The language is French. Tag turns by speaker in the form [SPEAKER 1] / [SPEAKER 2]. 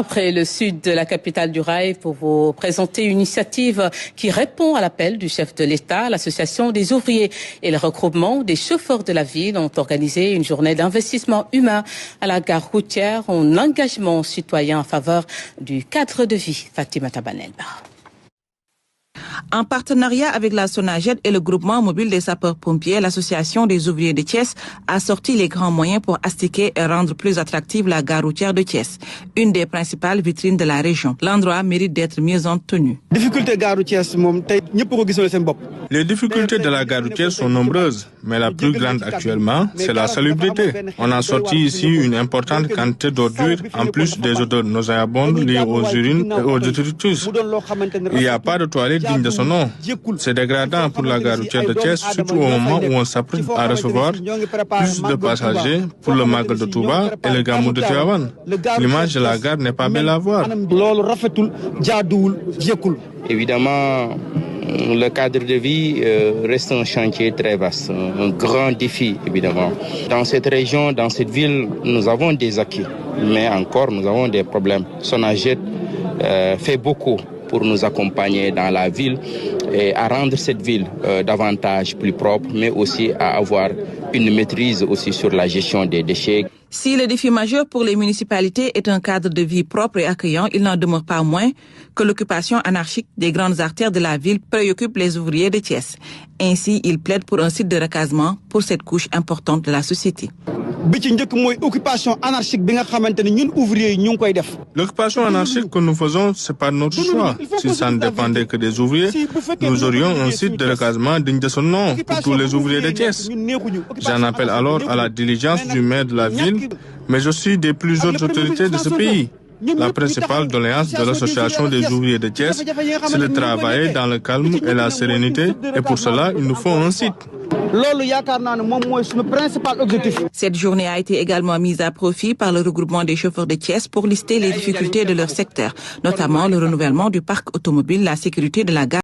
[SPEAKER 1] Après le sud de la capitale du rail, pour vous présenter une initiative qui répond à l'appel du chef de l'État, l'association des ouvriers et le regroupement des chauffeurs de la ville ont organisé une journée d'investissement humain à la gare routière en engagement citoyen en faveur du cadre de vie. Fatima Tabanelba.
[SPEAKER 2] En partenariat avec la SONAGED et le groupement mobile des sapeurs-pompiers, l'association des ouvriers de Thiès a sorti les grands moyens pour astiquer et rendre plus attractive la gare routière de Thiès, une des principales vitrines de la région. L'endroit mérite d'être mieux entretenu.
[SPEAKER 3] Les difficultés de la gare routière sont nombreuses, mais la plus grande actuellement, c'est la salubrité. On a sorti ici une importante quantité d'ordures, en plus des odeurs nauséabondes liées aux urines et aux détritus. Il n'y a pas de toilettes dignes de son nom. C'est dégradant pour la gare routière de Thiès, surtout au moment où on s'apprête à recevoir plus de passagers pour le Magal de Touba et le Gamou de Tivaouane. L'image de la gare n'est pas belle à voir.
[SPEAKER 4] Évidemment, le cadre de vie reste un chantier très vaste, un grand défi, évidemment. Dans cette région, dans cette ville, nous avons des acquis, mais encore, nous avons des problèmes. SONAGED fait beaucoup pour nous accompagner dans la ville et à rendre cette ville davantage plus propre, mais aussi à avoir une maîtrise aussi sur la gestion des déchets.
[SPEAKER 2] Si le défi majeur pour les municipalités est un cadre de vie propre et accueillant, il n'en demeure pas moins que l'occupation anarchique des grandes artères de la ville préoccupe les ouvriers de Thiès. Ainsi, ils plaident pour un site de recasement pour cette couche importante de la société.
[SPEAKER 3] L'occupation anarchique que nous faisons, c'est pas notre choix. Si ça ne dépendait que des ouvriers, nous aurions un site de recasement digne de son nom pour tous les ouvriers de Thiès. J'en appelle alors à la diligence du maire de la ville, mais aussi des plus hautes autorités de ce pays. La principale doléance de l'association des ouvriers de Thiès, c'est de travailler dans le calme et la sérénité, et pour cela, il nous faut un site.
[SPEAKER 2] Cette journée a été également mise à profit par le regroupement des chauffeurs de Thiès pour lister les difficultés de leur secteur, notamment le renouvellement du parc automobile, la sécurité de la gare.